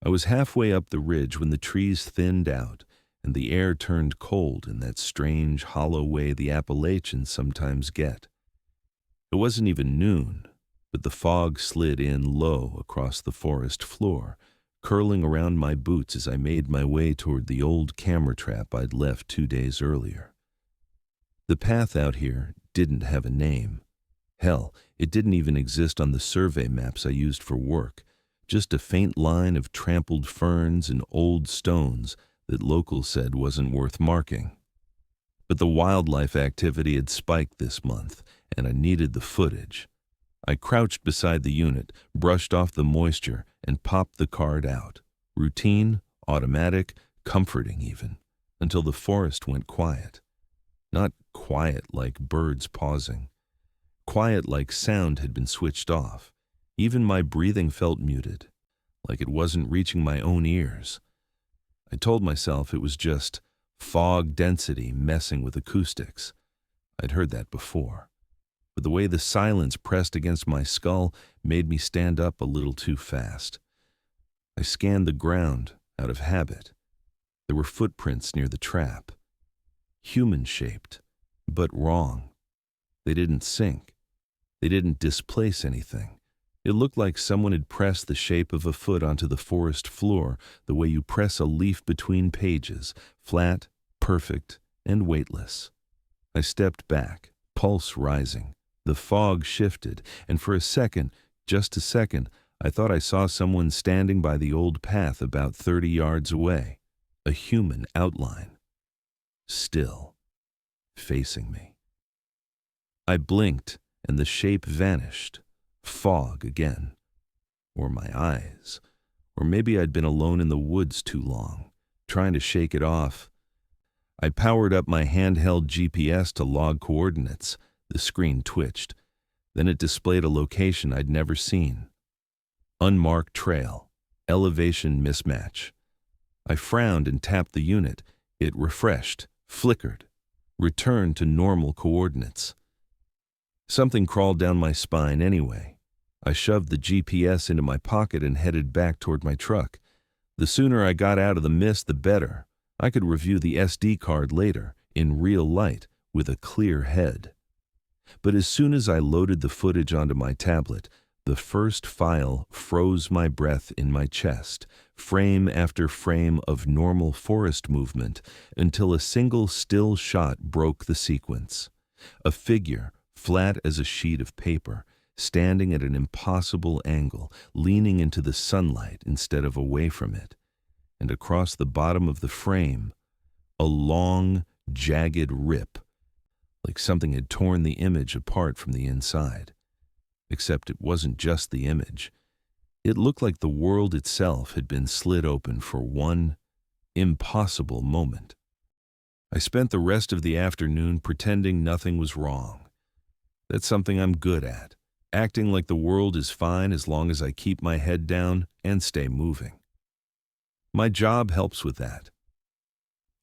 I was halfway up the ridge when the trees thinned out and the air turned cold in that strange, hollow way the Appalachians sometimes get. It wasn't even noon, but the fog slid in low across the forest floor, curling around my boots as I made my way toward the old camera trap I'd left 2 days earlier. The path out here didn't have a name. Hell, it didn't even exist on the survey maps I used for work, just a faint line of trampled ferns and old stones that locals said wasn't worth marking. But the wildlife activity had spiked this month, and I needed the footage. I crouched beside the unit, brushed off the moisture, and popped the card out. Routine, automatic, comforting even, until the forest went quiet. Not quiet like birds pausing. Quiet like sound had been switched off. Even my breathing felt muted, like it wasn't reaching my own ears. I told myself it was just fog density messing with acoustics. I'd heard that before. But the way the silence pressed against my skull made me stand up a little too fast. I scanned the ground out of habit. There were footprints near the trap. Human-shaped, but wrong. They didn't sink. They didn't displace anything. It looked like someone had pressed the shape of a foot onto the forest floor the way you press a leaf between pages, flat, perfect, and weightless. I stepped back, pulse rising. The fog shifted, and for a second, just a second, I thought I saw someone standing by the old path about 30 yards away. A human outline. Still, facing me. I blinked, and the shape vanished. Fog again. Or my eyes. Or maybe I'd been alone in the woods too long, trying to shake it off. I powered up my handheld GPS to log coordinates. The screen twitched. Then it displayed a location I'd never seen. Unmarked Trail. Elevation mismatch. I frowned and tapped the unit. It refreshed, flickered, returned to normal coordinates. Something crawled down my spine anyway. I shoved the GPS into my pocket and headed back toward my truck. The sooner I got out of the mist, the better. I could review the SD card later, in real light, with a clear head. But as soon as I loaded the footage onto my tablet, the first file froze my breath in my chest, frame after frame of normal forest movement, until a single still shot broke the sequence. A figure, flat as a sheet of paper, standing at an impossible angle, leaning into the sunlight instead of away from it. And across the bottom of the frame, a long, jagged rip, like something had torn the image apart from the inside. Except it wasn't just the image. It looked like the world itself had been slit open for one impossible moment. I spent the rest of the afternoon pretending nothing was wrong. That's something I'm good at, acting like the world is fine as long as I keep my head down and stay moving. My job helps with that.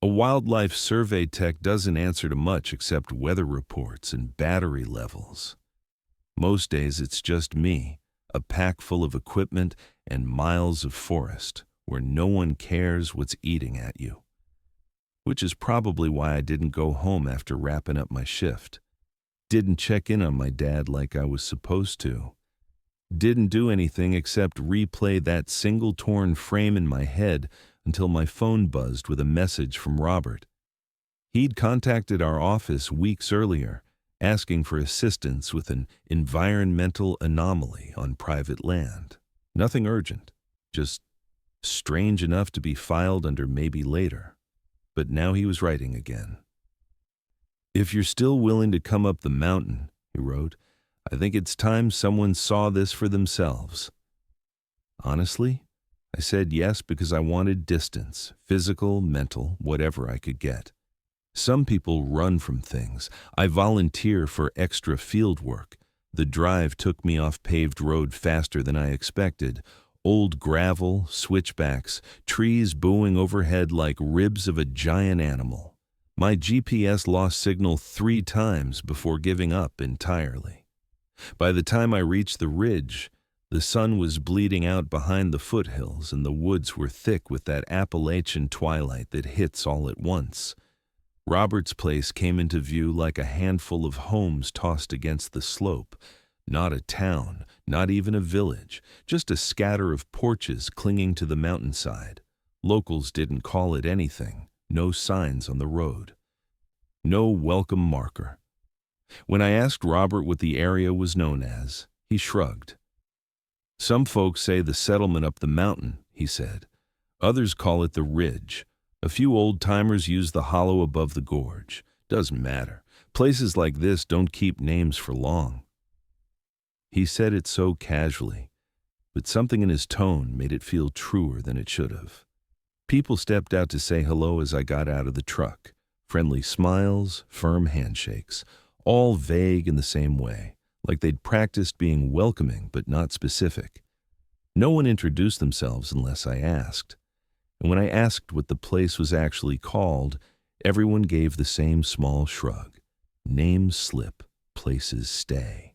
A wildlife survey tech doesn't answer to much except weather reports and battery levels. Most days it's just me, a pack full of equipment and miles of forest where no one cares what's eating at you. Which is probably why I didn't go home after wrapping up my shift. Didn't check in on my dad like I was supposed to. Didn't do anything except replay that single torn frame in my head until my phone buzzed with a message from Robert. He'd contacted our office weeks earlier, asking for assistance with an environmental anomaly on private land. Nothing urgent, just strange enough to be filed under maybe later. But now he was writing again. "If you're still willing to come up the mountain," he wrote, "I think it's time someone saw this for themselves." Honestly, I said yes because I wanted distance, physical, mental, whatever I could get. Some people run from things. I volunteer for extra field work. The drive took me off paved road faster than I expected. Old gravel, switchbacks, trees booing overhead like ribs of a giant animal. My GPS lost signal 3 times before giving up entirely. By the time I reached the ridge, The sun was bleeding out behind the foothills, and the woods were thick with that Appalachian twilight that hits all at once. Robert's place came into view like a handful of homes tossed against the slope. Not a town, not even a village, just a scatter of porches clinging to the mountainside. Locals didn't call it anything, no signs on the road. No welcome marker. When I asked Robert what the area was known as, he shrugged. Some folks say the settlement up the mountain, he said. Others call it the ridge. A few old-timers use the hollow above the gorge. Doesn't matter. Places like this don't keep names for long. He said it so casually, but something in his tone made it feel truer than it should have. People stepped out to say hello as I got out of the truck. Friendly smiles, firm handshakes, all vague in the same way, like they'd practiced being welcoming but not specific. No one introduced themselves unless I asked. And when I asked what the place was actually called, everyone gave the same small shrug. Names slip, places stay.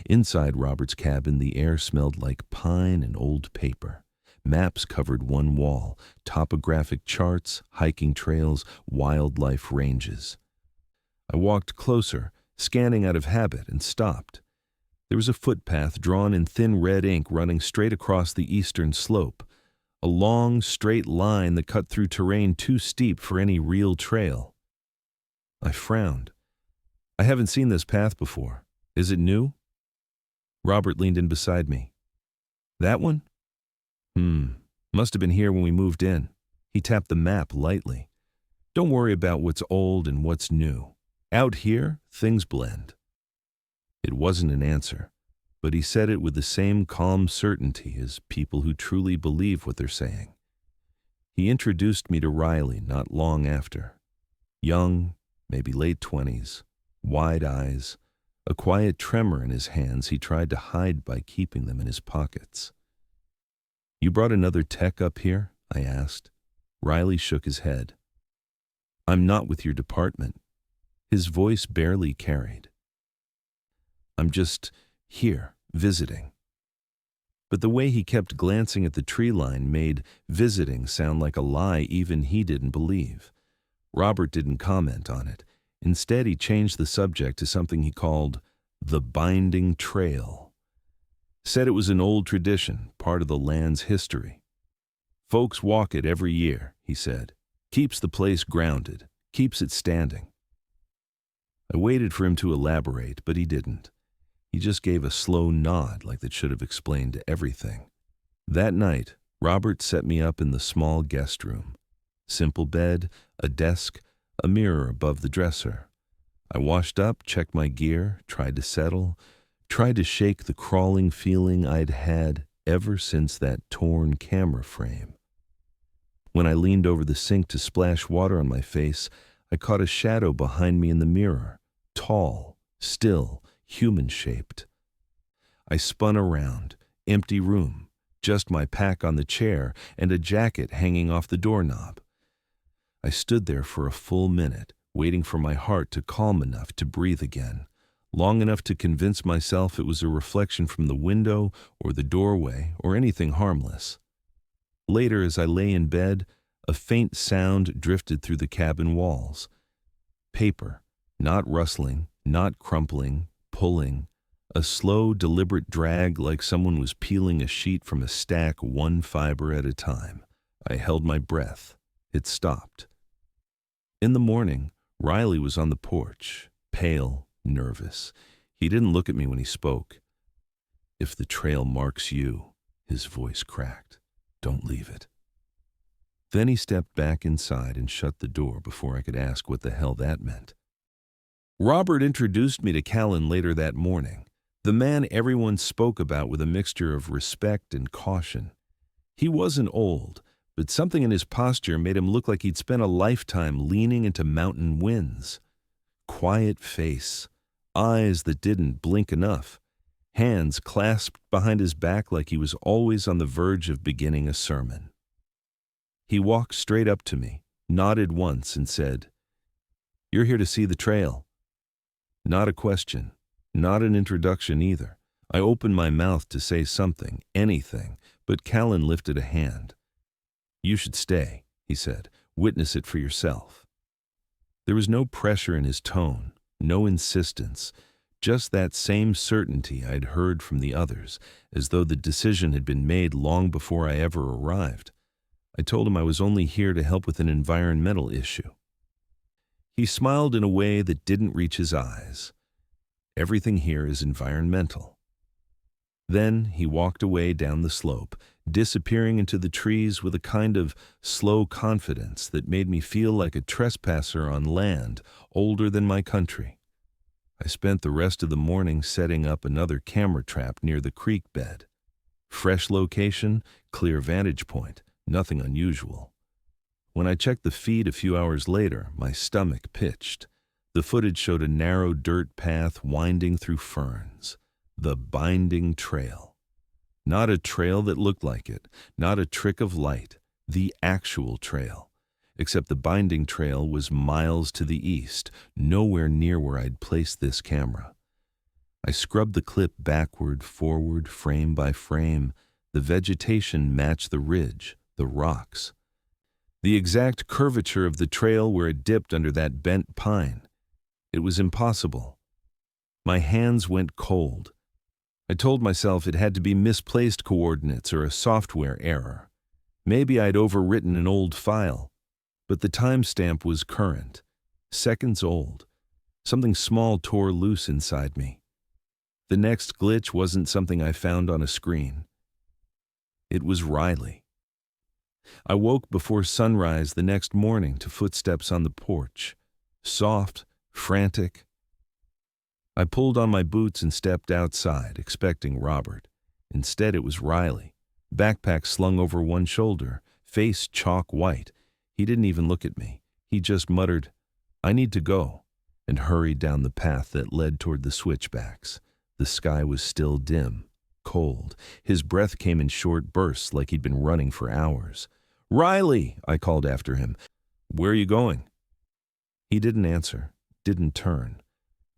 Inside Robert's cabin, the air smelled like pine and old paper. Maps covered one wall, topographic charts, hiking trails, wildlife ranges. I walked closer, scanning out of habit, and stopped. There was a footpath drawn in thin red ink running straight across the eastern slope, a long, straight line that cut through terrain too steep for any real trail. I frowned. I haven't seen this path before. Is it new? Robert leaned in beside me. That one? Must have been here when we moved in. He tapped the map lightly. Don't worry about what's old and what's new. Out here, things blend. It wasn't an answer, but he said it with the same calm certainty as people who truly believe what they're saying. He introduced me to Riley not long after. Young, maybe late 20s, wide eyes, a quiet tremor in his hands he tried to hide by keeping them in his pockets. You brought another tech up here? I asked. Riley shook his head. I'm not with your department. His voice barely carried. I'm just here, visiting. But the way he kept glancing at the tree line made visiting sound like a lie even he didn't believe. Robert didn't comment on it. Instead, he changed the subject to something he called the binding trail. Said it was an old tradition, part of the land's history. Folks walk it every year, he said. Keeps the place grounded, keeps it standing. I waited for him to elaborate, but he didn't. He just gave a slow nod like that should have explained everything. That night, Robert set me up in the small guest room. Simple bed, a desk, a mirror above the dresser. I washed up, checked my gear, tried to settle, tried to shake the crawling feeling I'd had ever since that torn camera frame. When I leaned over the sink to splash water on my face, I caught a shadow behind me in the mirror, tall, still, human-shaped. I spun around, empty room, just my pack on the chair and a jacket hanging off the doorknob. I stood there for a full minute, waiting for my heart to calm enough to breathe again, long enough to convince myself it was a reflection from the window or the doorway or anything harmless. Later, as I lay in bed, a faint sound drifted through the cabin walls. Paper, not rustling, not crumpling, pulling, a slow, deliberate drag like someone was peeling a sheet from a stack one fiber at a time. I held my breath. It stopped. In the morning, Riley was on the porch, pale, nervous. He didn't look at me when he spoke. If the trail marks you, his voice cracked, don't leave it. Then he stepped back inside and shut the door before I could ask what the hell that meant. Robert introduced me to Callan later that morning, the man everyone spoke about with a mixture of respect and caution. He wasn't old, but something in his posture made him look like he'd spent a lifetime leaning into mountain winds. Quiet face, eyes that didn't blink enough, hands clasped behind his back like he was always on the verge of beginning a sermon. He walked straight up to me, nodded once, and said, "You're here to see the trail." Not a question, not an introduction either. I opened my mouth to say something, anything, but Callan lifted a hand. "You should stay," he said. "Witness it for yourself." There was no pressure in his tone, no insistence, just that same certainty I'd heard from the others, as though the decision had been made long before I ever arrived. I told him I was only here to help with an environmental issue. He smiled in a way that didn't reach his eyes. "Everything here is environmental." Then he walked away down the slope, disappearing into the trees with a kind of slow confidence that made me feel like a trespasser on land older than my country. I spent the rest of the morning setting up another camera trap near the creek bed. Fresh location, clear vantage point, nothing unusual. When I checked the feed a few hours later, my stomach pitched. The footage showed a narrow dirt path winding through ferns. The binding trail. Not a trail that looked like it, not a trick of light, the actual trail. Except the binding trail was miles to the east, nowhere near where I'd placed this camera. I scrubbed the clip backward, forward, frame by frame. The vegetation matched the ridge, the rocks. The exact curvature of the trail where it dipped under that bent pine. It was impossible. My hands went cold. I told myself it had to be misplaced coordinates or a software error. Maybe I'd overwritten an old file, but the timestamp was current, seconds old. Something small tore loose inside me. The next glitch wasn't something I found on a screen. It was Riley. I woke before sunrise the next morning to footsteps on the porch, soft, frantic. I pulled on my boots and stepped outside, expecting Robert. Instead, it was Riley, backpack slung over one shoulder, face chalk white. He didn't even look at me. He just muttered, "I need to go," and hurried down the path that led toward the switchbacks. The sky was still dim, cold. His breath came in short bursts like he'd been running for hours. "Riley!" I called after him. "Where are you going?" He didn't answer, didn't turn.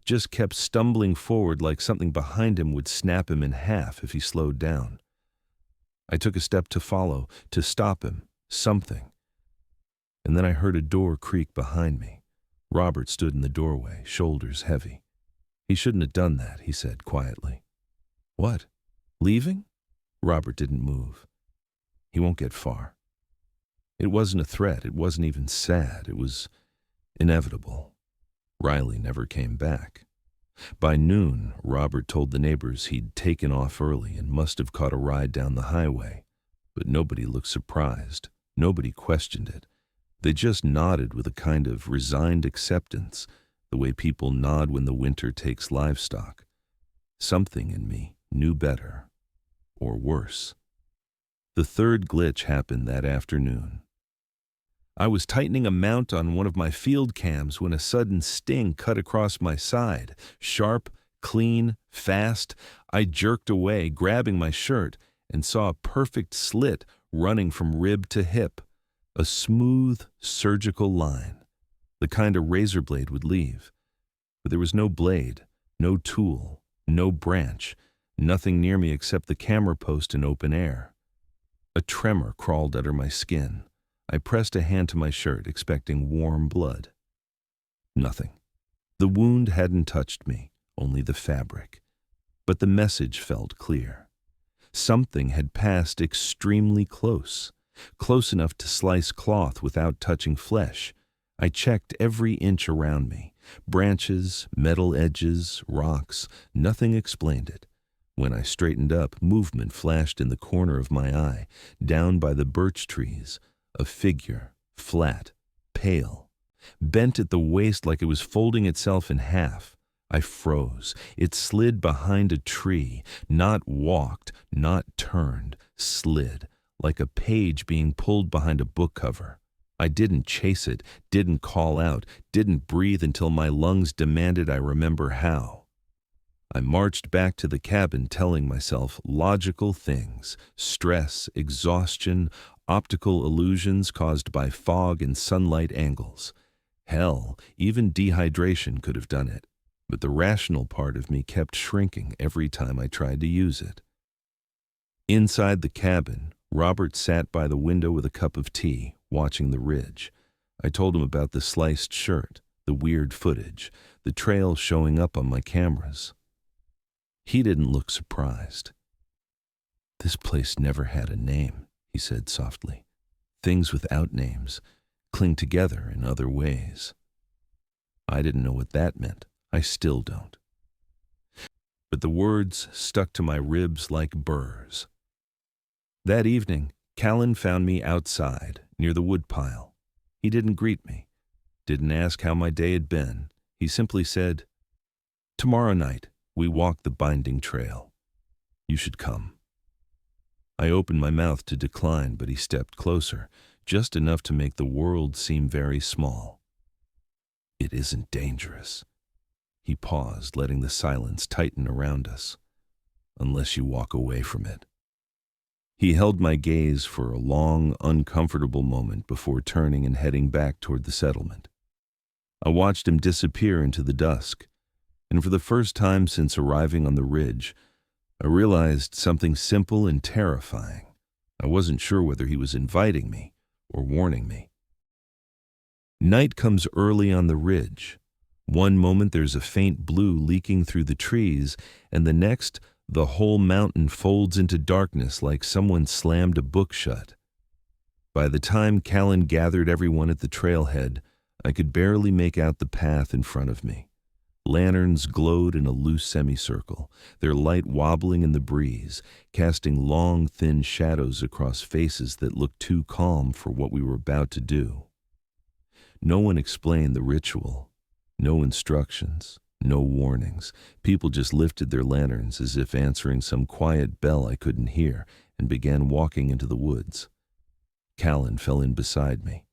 Just kept stumbling forward like something behind him would snap him in half if he slowed down. I took a step to follow, to stop him, something. And then I heard a door creak behind me. Robert stood in the doorway, shoulders heavy. "He shouldn't have done that," he said quietly. "What? Leaving?" Robert didn't move. "He won't get far." It wasn't a threat, it wasn't even sad, it was inevitable. Riley never came back. By noon, Robert told the neighbors he'd taken off early and must have caught a ride down the highway. But nobody looked surprised. Nobody questioned it. They just nodded with a kind of resigned acceptance, the way people nod when the winter takes livestock. Something in me knew better, or worse. The third glitch happened that afternoon. I was tightening a mount on one of my field cams when a sudden sting cut across my side. Sharp, clean, fast. I jerked away, grabbing my shirt, and saw a perfect slit running from rib to hip. A smooth, surgical line, the kind a razor blade would leave. But there was no blade, no tool, no branch, nothing near me except the camera post in open air. A tremor crawled under my skin. I pressed a hand to my shirt, expecting warm blood. Nothing. The wound hadn't touched me, only the fabric. But the message felt clear. Something had passed extremely close, close enough to slice cloth without touching flesh. I checked every inch around me. Branches, metal edges, rocks, nothing explained it. When I straightened up, movement flashed in the corner of my eye, down by the birch trees. A figure, flat, pale, bent at the waist like it was folding itself in half. I froze. It slid behind a tree, not walked, not turned, slid, like a page being pulled behind a book cover. I didn't chase it, didn't call out, didn't breathe until my lungs demanded I remember how. I marched back to the cabin telling myself logical things, stress, exhaustion, optical illusions caused by fog and sunlight angles. Hell, even dehydration could have done it. but the rational part of me kept shrinking every time I tried to use it. Inside the cabin, Robert sat by the window with a cup of tea, watching the ridge. I told him about the sliced shirt, the weird footage, the trail showing up on my cameras. He didn't look surprised. "This place never had a name," he said softly. "Things without names cling together in other ways." I didn't know what that meant. I still don't. But the words stuck to my ribs like burrs. That evening, Callan found me outside, near the woodpile. He didn't greet me, didn't ask how my day had been. He simply said, "Tomorrow night, we walk the binding trail. You should come." I opened my mouth to decline, but he stepped closer, just enough to make the world seem very small. "It isn't dangerous." He paused, letting the silence tighten around us. "Unless you walk away from it." He held my gaze for a long, uncomfortable moment before turning and heading back toward the settlement. I watched him disappear into the dusk, and for the first time since arriving on the ridge, I realized something simple and terrifying. I wasn't sure whether he was inviting me or warning me. Night comes early on the ridge. One moment there's a faint blue leaking through the trees, and the next, the whole mountain folds into darkness like someone slammed a book shut. By the time Callan gathered everyone at the trailhead, I could barely make out the path in front of me. Lanterns glowed in a loose semicircle, their light wobbling in the breeze, casting long, thin shadows across faces that looked too calm for what we were about to do. No one explained the ritual. No instructions, no warnings. People just lifted their lanterns as if answering some quiet bell I couldn't hear and began walking into the woods. Callan fell in beside me.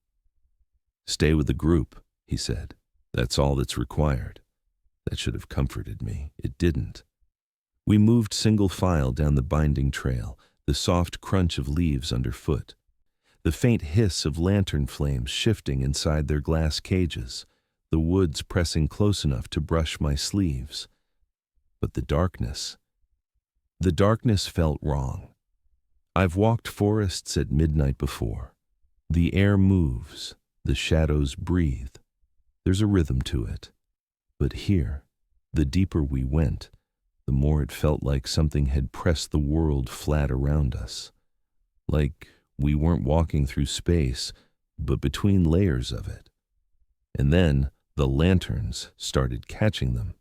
"Stay with the group," he said. "That's all that's required." That should have comforted me. It didn't. We moved single file down the binding trail, the soft crunch of leaves underfoot, the faint hiss of lantern flames shifting inside their glass cages, the woods pressing close enough to brush my sleeves. But the darkness felt wrong. I've walked forests at midnight before. The air moves, the shadows breathe. There's a rhythm to it. But here, the deeper we went, the more it felt like something had pressed the world flat around us. Like we weren't walking through space, but between layers of it. And then the lanterns started catching them.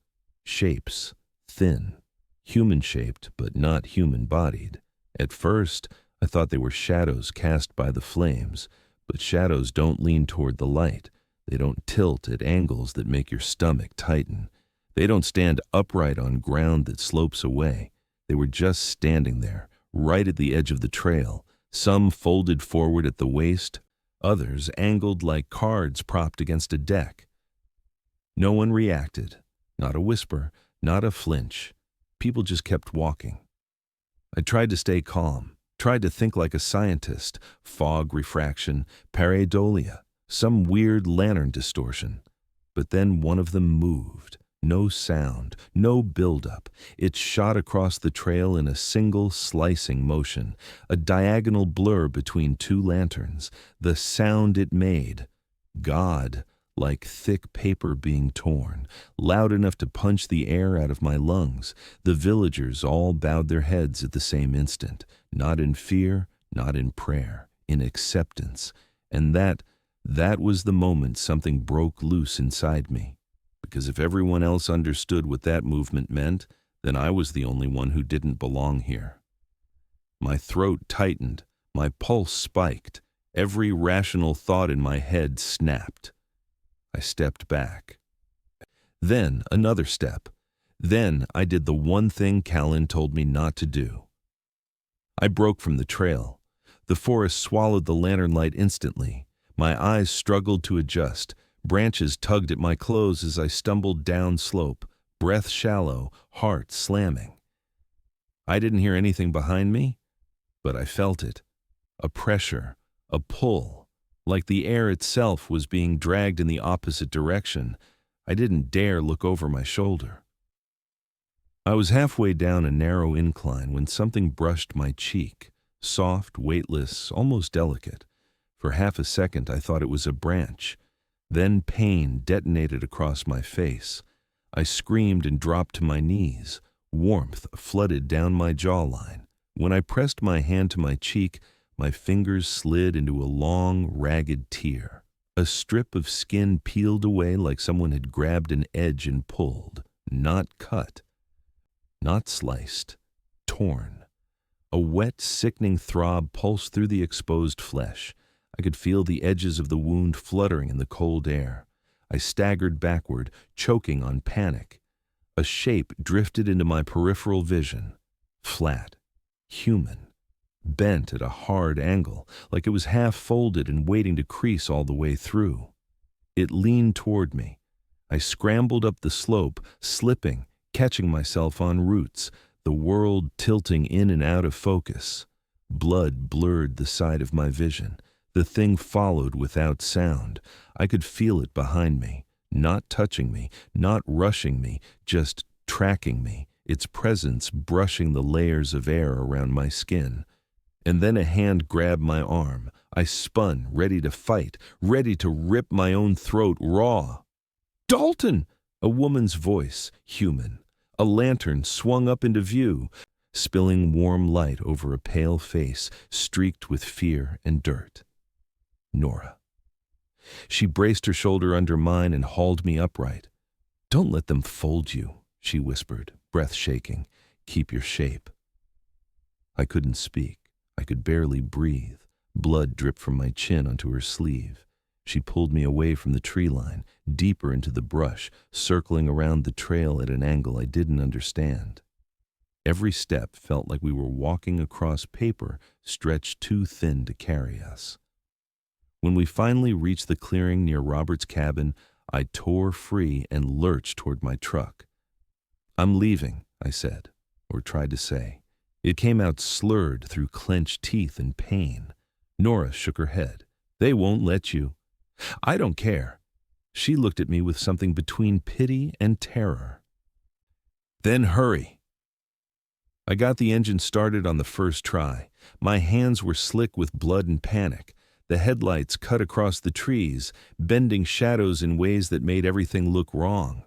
Shapes, thin, human-shaped but not human-bodied. At first, I thought they were shadows cast by the flames, but shadows don't lean toward the light. They don't tilt at angles that make your stomach tighten. They don't stand upright on ground that slopes away. They were just standing there, right at the edge of the trail, some folded forward at the waist, others angled like cards propped against a deck. No one reacted, not a whisper, not a flinch. People just kept walking. I tried to stay calm, tried to think like a scientist, fog refraction, pareidolia, some weird lantern distortion. But then one of them moved. No sound, no buildup. It shot across the trail in a single slicing motion, a diagonal blur between two lanterns. The sound it made, God, like thick paper being torn, loud enough to punch the air out of my lungs. The villagers all bowed their heads at the same instant, not in fear, not in prayer, in acceptance. And that was the moment something broke loose inside me. Because if everyone else understood what that movement meant, then I was the only one who didn't belong here. My throat tightened, my pulse spiked, every rational thought in my head snapped. I stepped back. Then another step. Then I did the one thing Callan told me not to do. I broke from the trail. The forest swallowed the lantern light instantly. My eyes struggled to adjust. Branches tugged at my clothes as I stumbled down slope, breath shallow, heart slamming. I didn't hear anything behind me, but I felt it. A pressure, a pull, like the air itself was being dragged in the opposite direction. I didn't dare look over my shoulder. I was halfway down a narrow incline when something brushed my cheek, soft, weightless, almost delicate. For half a second I thought it was a branch. Then pain detonated across my face. I screamed and dropped to my knees. Warmth flooded down my jawline. When I pressed my hand to my cheek, my fingers slid into a long, ragged tear. A strip of skin peeled away like someone had grabbed an edge and pulled. Not cut. Not sliced. Torn. A wet, sickening throb pulsed through the exposed flesh. I could feel the edges of the wound fluttering in the cold air. I staggered backward, choking on panic. A shape drifted into my peripheral vision. Flat. Human. Bent at a hard angle, like it was half folded and waiting to crease all the way through. It leaned toward me. I scrambled up the slope, slipping, catching myself on roots, the world tilting in and out of focus. Blood blurred the side of my vision. The thing followed without sound. I could feel it behind me, not touching me, not rushing me, just tracking me, its presence brushing the layers of air around my skin. And then a hand grabbed my arm. I spun, ready to fight, ready to rip my own throat raw. "Dalton!" A woman's voice, human. A lantern swung up into view, spilling warm light over a pale face streaked with fear and dirt. Nora. She braced her shoulder under mine and hauled me upright. "Don't let them fold you," she whispered, breath shaking. "Keep your shape." I couldn't speak. I could barely breathe. Blood dripped from my chin onto her sleeve. She pulled me away from the tree line, deeper into the brush, circling around the trail at an angle I didn't understand. Every step felt like we were walking across paper stretched too thin to carry us. When we finally reached the clearing near Robert's cabin, I tore free and lurched toward my truck. "I'm leaving," I said, or tried to say. It came out slurred through clenched teeth and pain. Nora shook her head. "They won't let you." "I don't care." She looked at me with something between pity and terror. "Then hurry." I got the engine started on the first try. My hands were slick with blood and panic. The headlights cut across the trees, bending shadows in ways that made everything look wrong.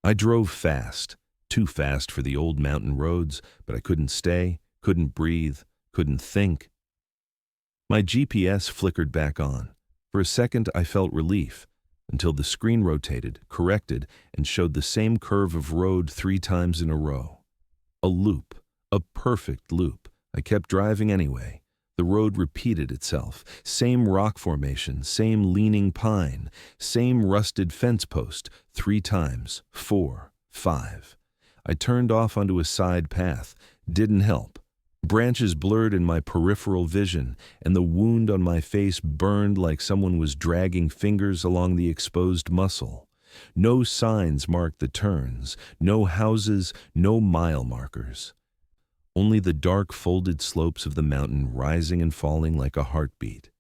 I drove fast. Too fast for the old mountain roads, but I couldn't stay, couldn't breathe, couldn't think. My GPS flickered back on. For a second I felt relief, until the screen rotated, corrected, and showed the same curve of road 3 times in a row. A loop, a perfect loop. I kept driving anyway. The road repeated itself. Same rock formation, same leaning pine, same rusted fence post, 3 times, 4, 5. I turned off onto a side path. Didn't help. Branches blurred in my peripheral vision, and the wound on my face burned like someone was dragging fingers along the exposed muscle. No signs marked the turns, no houses, no mile markers. Only the dark folded slopes of the mountain rising and falling like a heartbeat.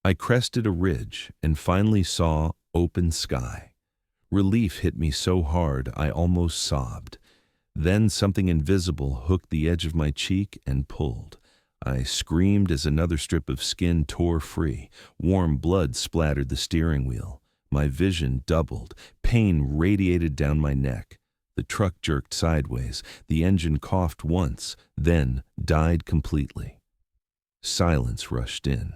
I crested a ridge and finally saw open sky. Relief hit me so hard I almost sobbed. Then something invisible hooked the edge of my cheek and pulled. I screamed as another strip of skin tore free. Warm blood splattered the steering wheel. My vision doubled. Pain radiated down my neck. The truck jerked sideways. The engine coughed once, then died completely. Silence rushed in.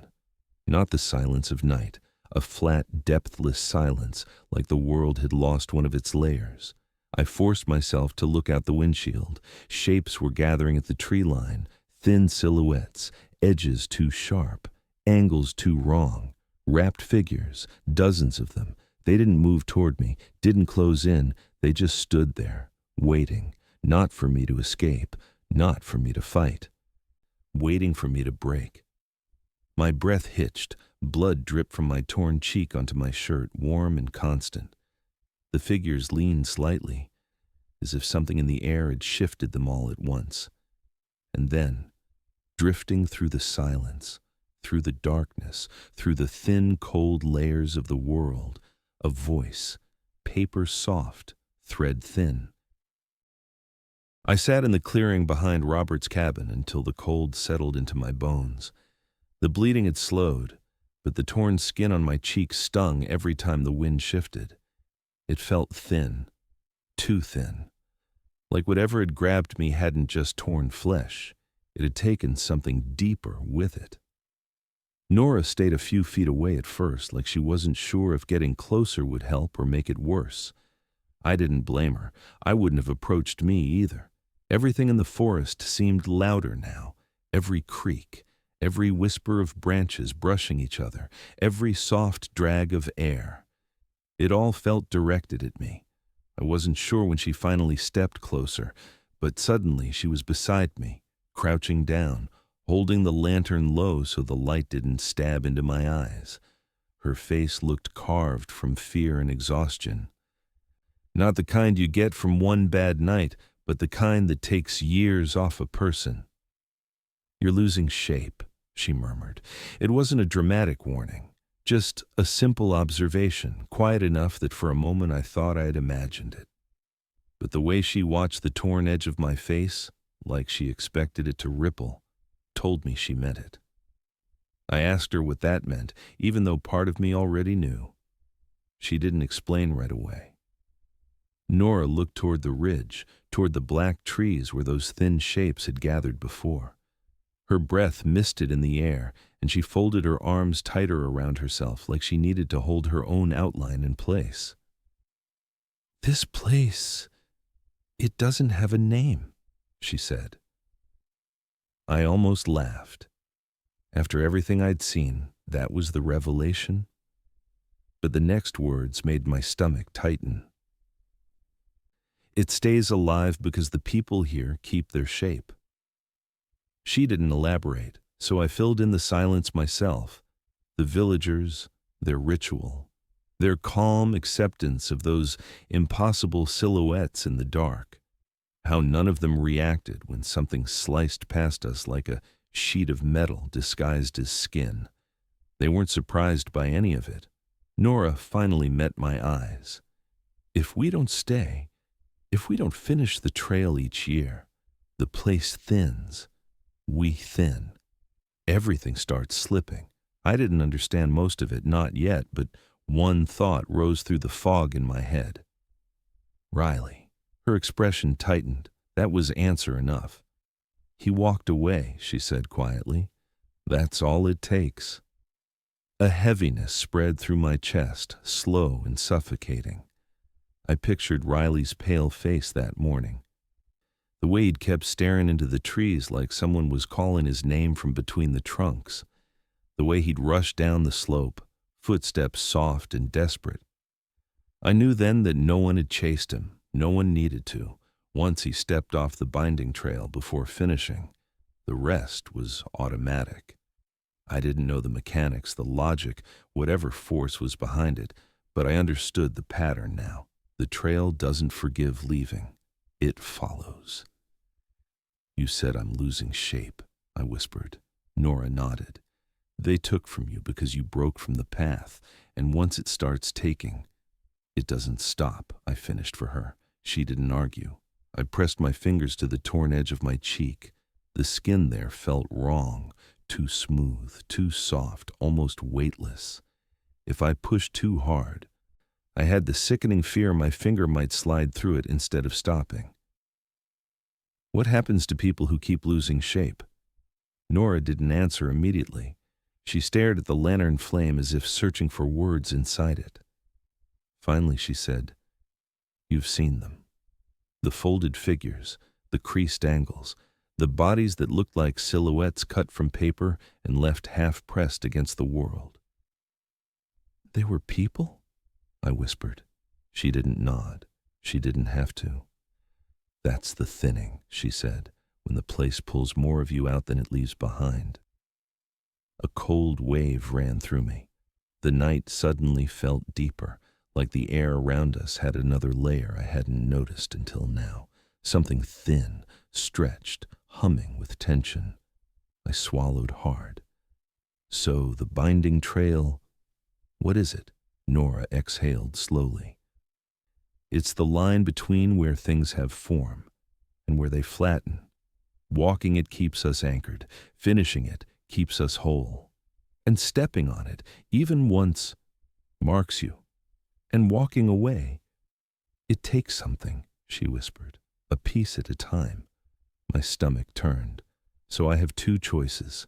Not the silence of night. A flat, depthless silence, like the world had lost one of its layers. I forced myself to look out the windshield. Shapes were gathering at the tree line, thin silhouettes, edges too sharp, angles too wrong, wrapped figures, dozens of them. They didn't move toward me, didn't close in, they just stood there, waiting, not for me to escape, not for me to fight, waiting for me to break. My breath hitched. Blood dripped from my torn cheek onto my shirt, warm and constant. The figures leaned slightly, as if something in the air had shifted them all at once. And then, drifting through the silence, through the darkness, through the thin, cold layers of the world, a voice, paper soft, thread thin. I sat in the clearing behind Robert's cabin until the cold settled into my bones. The bleeding had slowed, but the torn skin on my cheek stung every time the wind shifted. It felt thin, too thin, like whatever had grabbed me hadn't just torn flesh, it had taken something deeper with it. Nora stayed a few feet away at first, like she wasn't sure if getting closer would help or make it worse. I didn't blame her. I wouldn't have approached me either. Everything in the forest seemed louder now. Every creak, every whisper of branches brushing each other, every soft drag of air. It all felt directed at me. I wasn't sure when she finally stepped closer, but suddenly she was beside me, crouching down, holding the lantern low so the light didn't stab into my eyes. Her face looked carved from fear and exhaustion. Not the kind you get from one bad night, but the kind that takes years off a person. "You're losing shape," she murmured. It wasn't a dramatic warning, just a simple observation, quiet enough that for a moment I thought I had imagined it. But the way she watched the torn edge of my face, like she expected it to ripple, told me she meant it. I asked her what that meant, even though part of me already knew. She didn't explain right away. Nora looked toward the ridge, toward the black trees where those thin shapes had gathered before. Her breath misted in the air, and she folded her arms tighter around herself like she needed to hold her own outline in place. "This place, it doesn't have a name," she said. I almost laughed. After everything I'd seen, that was the revelation. But the next words made my stomach tighten. "It stays alive because the people here keep their shape." She didn't elaborate, so I filled in the silence myself. The villagers, their ritual, their calm acceptance of those impossible silhouettes in the dark. How none of them reacted when something sliced past us like a sheet of metal disguised as skin. They weren't surprised by any of it. Nora finally met my eyes. "If we don't stay, if we don't finish the trail each year, the place thins. We thin. Everything starts slipping." I didn't understand most of it, not yet, but one thought rose through the fog in my head. "Riley." Her expression tightened. That was answer enough. "He walked away," she said quietly. "That's all it takes." A heaviness spread through my chest, slow and suffocating. I pictured Riley's pale face that morning. The way he'd kept staring into the trees like someone was calling his name from between the trunks. The way he'd rushed down the slope, footsteps soft and desperate. I knew then that no one had chased him. No one needed to. Once he stepped off the binding trail before finishing. The rest was automatic. I didn't know the mechanics, the logic, whatever force was behind it, but I understood the pattern now. The trail doesn't forgive leaving. It follows. "You said I'm losing shape," I whispered. Nora nodded. "They took from you because you broke from the path, and once it starts taking, it doesn't stop," I finished for her. She didn't argue. I pressed my fingers to the torn edge of my cheek. The skin there felt wrong, too smooth, too soft, almost weightless. If I pushed too hard, I had the sickening fear my finger might slide through it instead of stopping. "What happens to people who keep losing shape?" Nora didn't answer immediately. She stared at the lantern flame as if searching for words inside it. Finally she said, "You've seen them. The folded figures, the creased angles, the bodies that looked like silhouettes cut from paper and left half-pressed against the world." "They were people?" I whispered. She didn't nod. She didn't have to. "That's the thinning," she said, "when the place pulls more of you out than it leaves behind." A cold wave ran through me. The night suddenly felt deeper, like the air around us had another layer I hadn't noticed until now. Something thin, stretched, humming with tension. I swallowed hard. "So the binding trail, what is it? Nora exhaled slowly. It's the line between where things have form and where they flatten. Walking it keeps us anchored. Finishing it keeps us whole. And stepping on it, even once, marks you. And walking away, it takes something, she whispered, a piece at a time. My stomach turned. So I have two choices.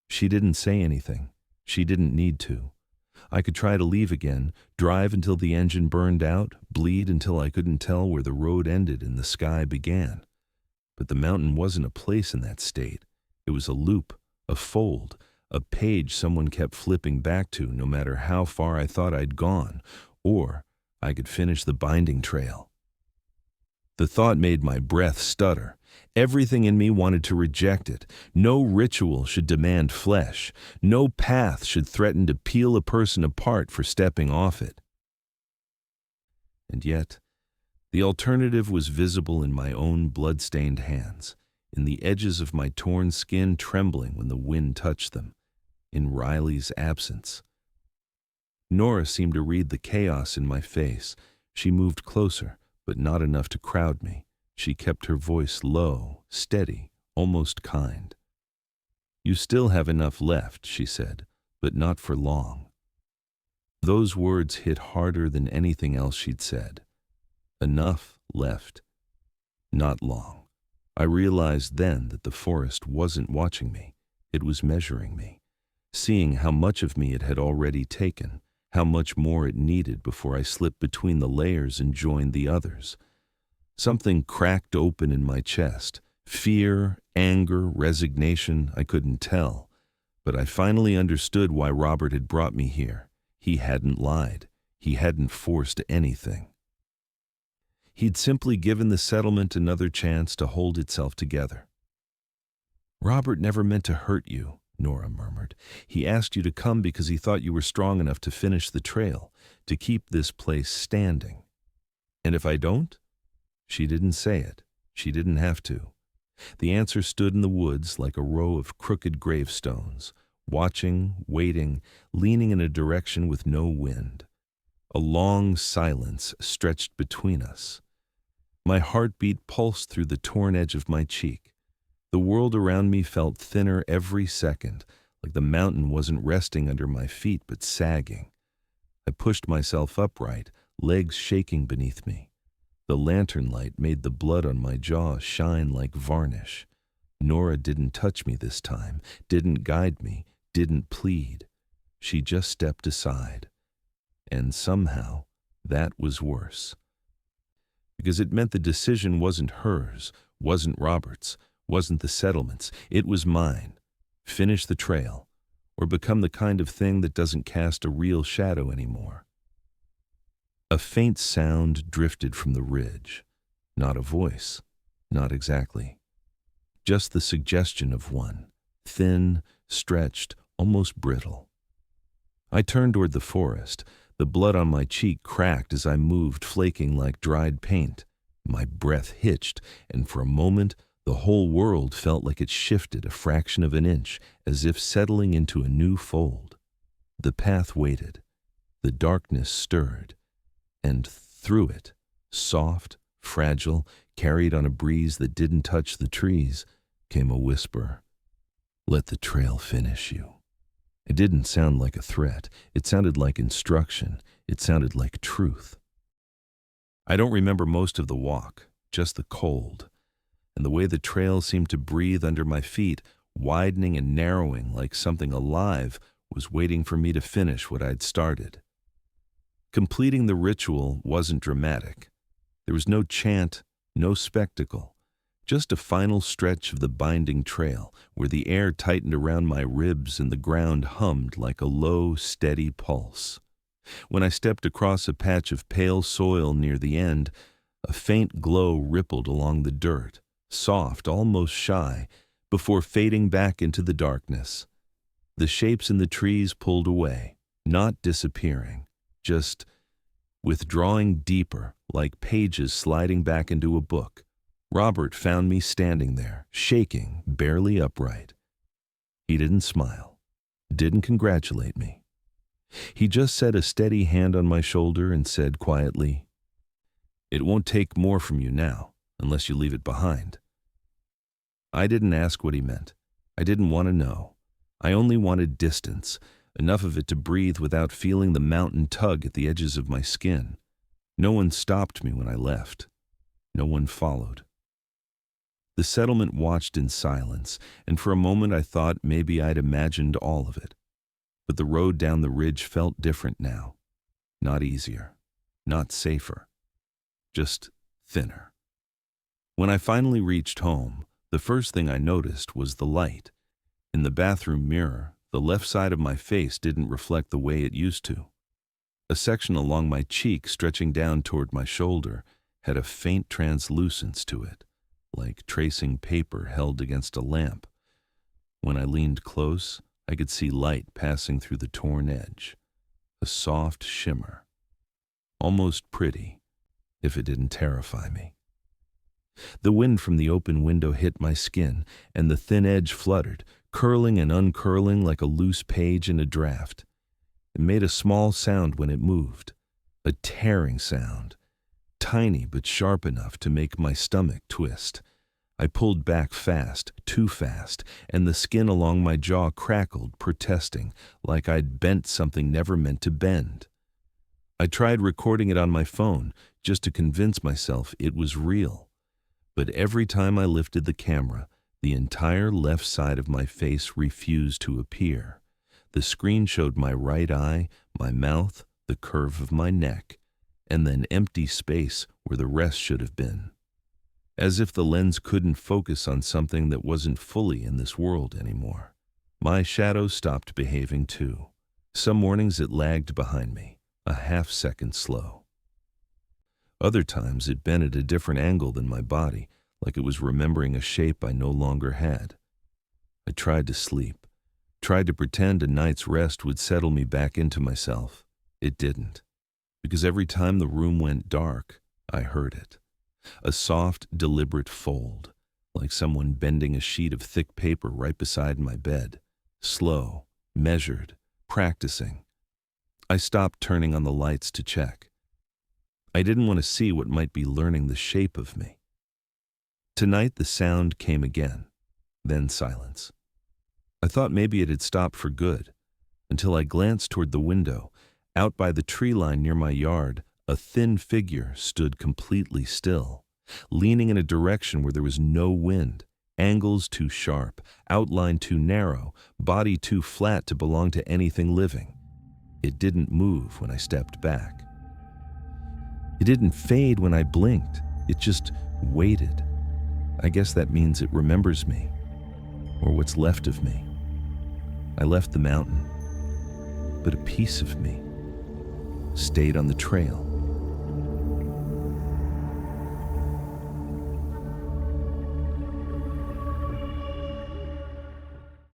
She didn't say anything. She didn't need to. I could try to leave again, drive until the engine burned out, bleed until I couldn't tell where the road ended and the sky began. But the mountain wasn't a place in that state. It was a loop, a fold, a page someone kept flipping back to no matter how far I thought I'd gone, or I could finish the binding trail. The thought made my breath stutter. Everything in me wanted to reject it. No ritual should demand flesh. No path should threaten to peel a person apart for stepping off it. And yet, the alternative was visible in my own blood-stained hands, in the edges of my torn skin trembling when the wind touched them, in Riley's absence. Nora seemed to read the chaos in my face. She moved closer, but not enough to crowd me. She kept her voice low, steady, almost kind. You still have enough left, she said, but not for long. Those words hit harder than anything else she'd said. Enough left. Not long. I realized then that the forest wasn't watching me. It was measuring me, seeing how much of me it had already taken, how much more it needed before I slipped between the layers and joined the others. Something cracked open in my chest. Fear, anger, resignation, I couldn't tell. But I finally understood why Robert had brought me here. He hadn't lied. He hadn't forced anything. He'd simply given the settlement another chance to hold itself together. Robert never meant to hurt you, Nora murmured. He asked you to come because he thought you were strong enough to finish the trail, to keep this place standing. And if I don't? She didn't say it. She didn't have to. The answer stood in the woods like a row of crooked gravestones, watching, waiting, leaning in a direction with no wind. A long silence stretched between us. My heartbeat pulsed through the torn edge of my cheek. The world around me felt thinner every second, like the mountain wasn't resting under my feet but sagging. I pushed myself upright, legs shaking beneath me. The lantern light made the blood on my jaw shine like varnish. Nora didn't touch me this time, didn't guide me, didn't plead. She just stepped aside. And somehow, that was worse. Because it meant the decision wasn't hers, wasn't Robert's, wasn't the settlement's. It was mine. Finish the trail, or become the kind of thing that doesn't cast a real shadow anymore. A faint sound drifted from the ridge. Not a voice, not exactly. Just the suggestion of one, thin, stretched, almost brittle. I turned toward the forest. The blood on my cheek cracked as I moved, flaking like dried paint. My breath hitched, and for a moment, the whole world felt like it shifted a fraction of an inch, as if settling into a new fold. The path waited. The darkness stirred. And through it, soft, fragile, carried on a breeze that didn't touch the trees, came a whisper. Let the trail finish you. It didn't sound like a threat. It sounded like instruction. It sounded like truth. I don't remember most of the walk, just the cold, and the way the trail seemed to breathe under my feet, widening and narrowing like something alive was waiting for me to finish what I'd started. Completing the ritual wasn't dramatic. There was no chant, no spectacle, just a final stretch of the binding trail where the air tightened around my ribs and the ground hummed like a low, steady pulse. When I stepped across a patch of pale soil near the end, a faint glow rippled along the dirt, soft, almost shy, before fading back into the darkness. The shapes in the trees pulled away, not disappearing, just withdrawing deeper, like pages sliding back into a book. Robert found me standing there, shaking, barely upright. He didn't smile, didn't congratulate me. He just set a steady hand on my shoulder and said quietly, "It won't take more from you now, unless you leave it behind." I didn't ask what he meant. I didn't want to know. I only wanted distance, enough of it to breathe without feeling the mountain tug at the edges of my skin. No one stopped me when I left. No one followed. The settlement watched in silence, and for a moment I thought maybe I'd imagined all of it. But the road down the ridge felt different now. Not easier, not safer, just thinner. When I finally reached home, the first thing I noticed was the light. In the bathroom mirror, the left side of my face didn't reflect the way it used to. A section along my cheek stretching down toward my shoulder had a faint translucence to it, like tracing paper held against a lamp. When I leaned close, I could see light passing through the torn edge, a soft shimmer, almost pretty, if it didn't terrify me. The wind from the open window hit my skin, and the thin edge fluttered, curling and uncurling like a loose page in a draft. It made a small sound when it moved, a tearing sound, tiny but sharp enough to make my stomach twist. I pulled back fast, too fast, and the skin along my jaw crackled, protesting, like I'd bent something never meant to bend. I tried recording it on my phone, just to convince myself it was real. But every time I lifted the camera, the entire left side of my face refused to appear. The screen showed my right eye, my mouth, the curve of my neck, and then empty space where the rest should have been. As if the lens couldn't focus on something that wasn't fully in this world anymore. My shadow stopped behaving too. Some mornings it lagged behind me, a half-second slow. Other times it bent at a different angle than my body, like it was remembering a shape I no longer had. I tried to sleep, tried to pretend a night's rest would settle me back into myself. It didn't, because every time the room went dark, I heard it. A soft, deliberate fold, like someone bending a sheet of thick paper right beside my bed. Slow, measured, practicing. I stopped turning on the lights to check. I didn't want to see what might be learning the shape of me. Tonight the sound came again, then silence. I thought maybe it had stopped for good, until I glanced toward the window. Out by the tree line near my yard, a thin figure stood completely still, leaning in a direction where there was no wind, angles too sharp, outline too narrow, body too flat to belong to anything living. It didn't move when I stepped back. It didn't fade when I blinked. It just waited. I guess that means it remembers me, or what's left of me. I left the mountain, but a piece of me stayed on the trail.